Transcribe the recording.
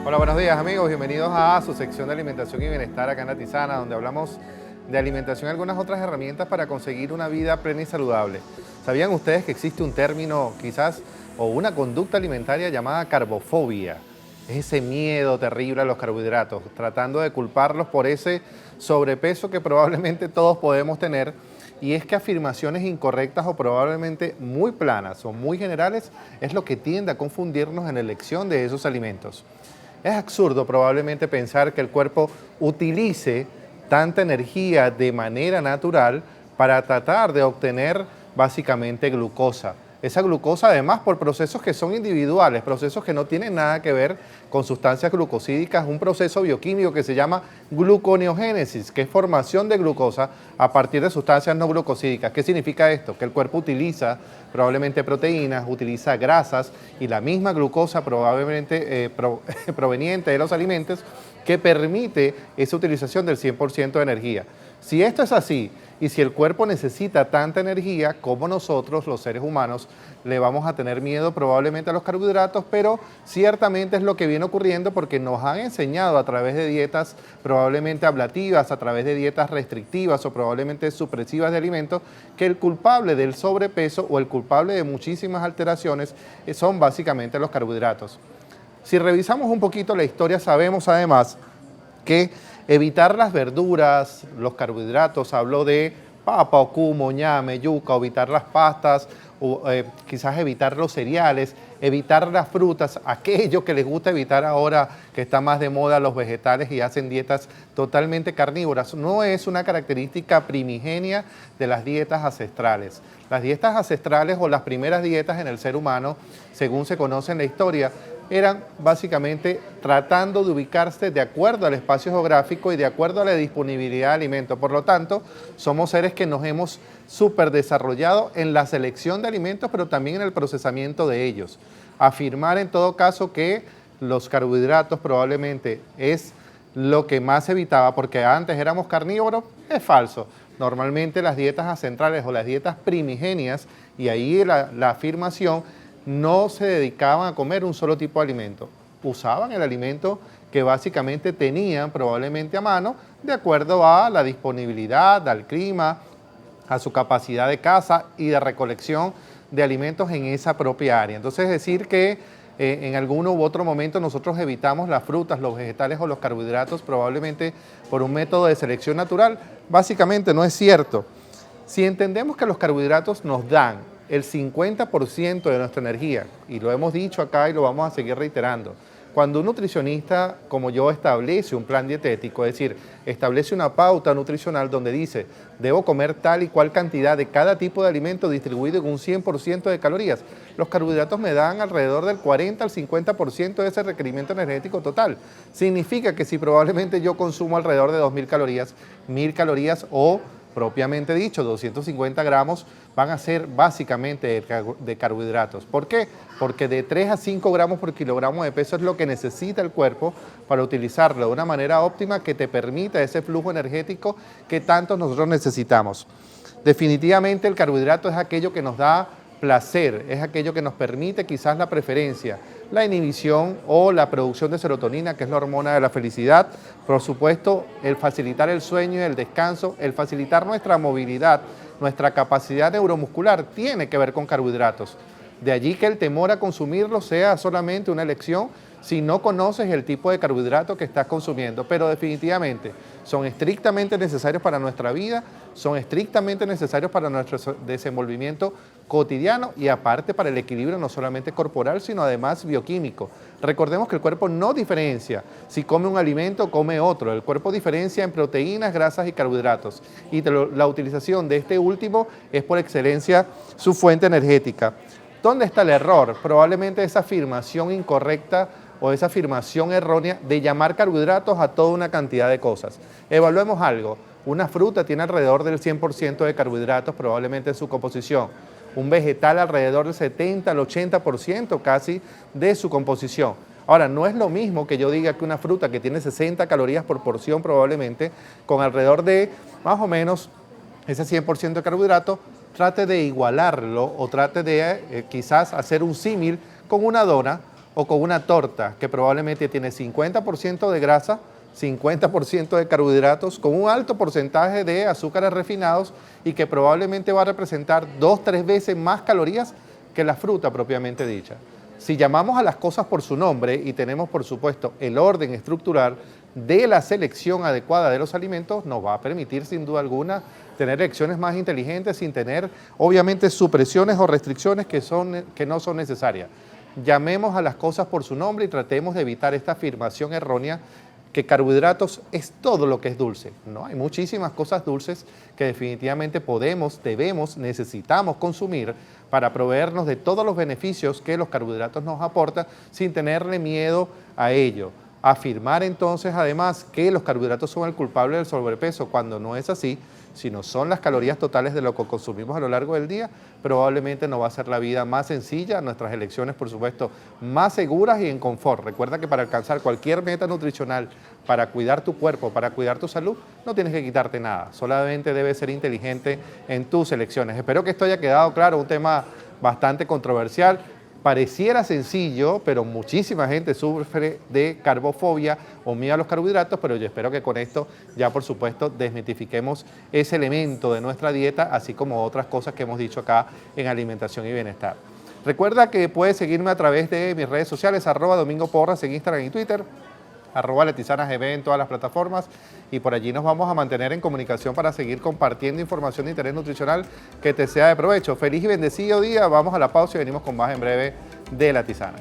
Hola, buenos días amigos, bienvenidos a su sección de alimentación y bienestar acá en La Tisana, donde hablamos de alimentación y algunas otras herramientas para conseguir una vida plena y saludable. ¿Sabían ustedes que existe un término quizás o una conducta alimentaria llamada carbofobia? Es ese miedo terrible a los carbohidratos, tratando de culparlos por ese sobrepeso que probablemente todos podemos tener. Y es que afirmaciones incorrectas o probablemente muy planas o muy generales es lo que tiende a confundirnos en la elección de esos alimentos. Es absurdo probablemente pensar que el cuerpo utilice tanta energía de manera natural para tratar de obtener básicamente glucosa. Esa glucosa además por procesos que son individuales, procesos que no tienen nada que ver con sustancias glucosídicas, un proceso bioquímico que se llama gluconeogénesis, que es formación de glucosa a partir de sustancias no glucosídicas. ¿Qué significa esto? Que el cuerpo utiliza probablemente proteínas, utiliza grasas y la misma glucosa probablemente proveniente de los alimentos que permite esa utilización del 100% de energía. Si esto es así y si el cuerpo necesita tanta energía, como nosotros, los seres humanos, le vamos a tener miedo probablemente a los carbohidratos, pero ciertamente es lo que viene ocurriendo porque nos han enseñado a través de dietas probablemente ablativas, a través de dietas restrictivas o probablemente supresivas de alimentos, que el culpable del sobrepeso o el culpable de muchísimas alteraciones son básicamente los carbohidratos. Si revisamos un poquito la historia, sabemos además que evitar las verduras, los carbohidratos, hablo de papa, ocumo, ñame, yuca, evitar las pastas, quizás evitar los cereales, evitar las frutas, aquello que les gusta evitar ahora que está más de moda los vegetales y hacen dietas totalmente carnívoras, no es una característica primigenia de las dietas ancestrales. Las dietas ancestrales o las primeras dietas en el ser humano, según se conoce en la historia, eran básicamente tratando de ubicarse de acuerdo al espacio geográfico y de acuerdo a la disponibilidad de alimentos. Por lo tanto, somos seres que nos hemos súper desarrollado en la selección de alimentos, pero también en el procesamiento de ellos. Afirmar en todo caso que los carbohidratos probablemente es lo que más evitaba, porque antes éramos carnívoros, es falso. Normalmente las dietas ancestrales o las dietas primigenias, y ahí la afirmación, no se dedicaban a comer un solo tipo de alimento. Usaban el alimento que básicamente tenían probablemente a mano de acuerdo a la disponibilidad, al clima, a su capacidad de caza y de recolección de alimentos en esa propia área. Entonces, decir que en alguno u otro momento nosotros evitamos las frutas, los vegetales o los carbohidratos probablemente por un método de selección natural, básicamente no es cierto. Si entendemos que los carbohidratos nos dan el 50% de nuestra energía, y lo hemos dicho acá y lo vamos a seguir reiterando, cuando un nutricionista como yo establece un plan dietético, es decir, establece una pauta nutricional donde dice, debo comer tal y cual cantidad de cada tipo de alimento distribuido en un 100% de calorías, los carbohidratos me dan alrededor del 40 al 50% de ese requerimiento energético total. Significa que si probablemente yo consumo alrededor de 2.000 calorías, 1.000 calorías o propiamente dicho, 250 gramos van a ser básicamente de carbohidratos. ¿Por qué? Porque de 3 a 5 gramos por kilogramo de peso es lo que necesita el cuerpo para utilizarlo de una manera óptima que te permita ese flujo energético que tanto nosotros necesitamos. Definitivamente el carbohidrato es aquello que nos da placer, es aquello que nos permite quizás la preferencia, la inhibición o la producción de serotonina, que es la hormona de la felicidad, por supuesto, el facilitar el sueño y el descanso, el facilitar nuestra movilidad, nuestra capacidad neuromuscular, tiene que ver con carbohidratos. De allí que el temor a consumirlos sea solamente una elección si no conoces el tipo de carbohidrato que estás consumiendo, pero definitivamente son estrictamente necesarios para nuestra vida, son estrictamente necesarios para nuestro desenvolvimiento cotidiano y aparte para el equilibrio no solamente corporal, sino además bioquímico. Recordemos que el cuerpo no diferencia si come un alimento o come otro, el cuerpo diferencia en proteínas, grasas y carbohidratos y la utilización de este último es por excelencia su fuente energética. ¿Dónde está el error? Probablemente esa afirmación incorrecta o esa afirmación errónea de llamar carbohidratos a toda una cantidad de cosas. Evaluemos algo. Una fruta tiene alrededor del 100% de carbohidratos probablemente en su composición. Un vegetal alrededor del 70 al 80% casi de su composición. Ahora, no es lo mismo que yo diga que una fruta que tiene 60 calorías por porción probablemente, con alrededor de más o menos ese 100% de carbohidratos, trate de igualarlo o trate de quizás hacer un símil con una dona o con una torta que probablemente tiene 50% de grasa, 50% de carbohidratos, con un alto porcentaje de azúcares refinados y que probablemente va a representar 2-3 veces más calorías que la fruta propiamente dicha. Si llamamos a las cosas por su nombre y tenemos, por supuesto, el orden estructural de la selección adecuada de los alimentos, nos va a permitir, sin duda alguna, tener elecciones más inteligentes sin tener, obviamente, supresiones o restricciones que no son necesarias. Llamemos a las cosas por su nombre y tratemos de evitar esta afirmación errónea que carbohidratos es todo lo que es dulce. No, hay muchísimas cosas dulces que definitivamente podemos, debemos, necesitamos consumir para proveernos de todos los beneficios que los carbohidratos nos aportan sin tenerle miedo a ello. Afirmar entonces además que los carbohidratos son el culpable del sobrepeso cuando no es así, sino son las calorías totales de lo que consumimos a lo largo del día, probablemente nos va a hacer la vida más sencilla, nuestras elecciones por supuesto más seguras y en confort. Recuerda que para alcanzar cualquier meta nutricional, para cuidar tu cuerpo, para cuidar tu salud, no tienes que quitarte nada, solamente debes ser inteligente en tus elecciones. Espero que esto haya quedado claro, un tema bastante controversial. Pareciera sencillo, pero muchísima gente sufre de carbofobia o miedo a los carbohidratos, pero yo espero que con esto ya por supuesto desmitifiquemos ese elemento de nuestra dieta, así como otras cosas que hemos dicho acá en Alimentación y Bienestar. Recuerda que puedes seguirme a través de mis redes sociales, @DomingoPorras en Instagram y Twitter, @Letizanas en todas las plataformas, y por allí nos vamos a mantener en comunicación para seguir compartiendo información de interés nutricional que te sea de provecho. Feliz y bendecido día, vamos a la pausa y venimos con más en breve de La Tisana.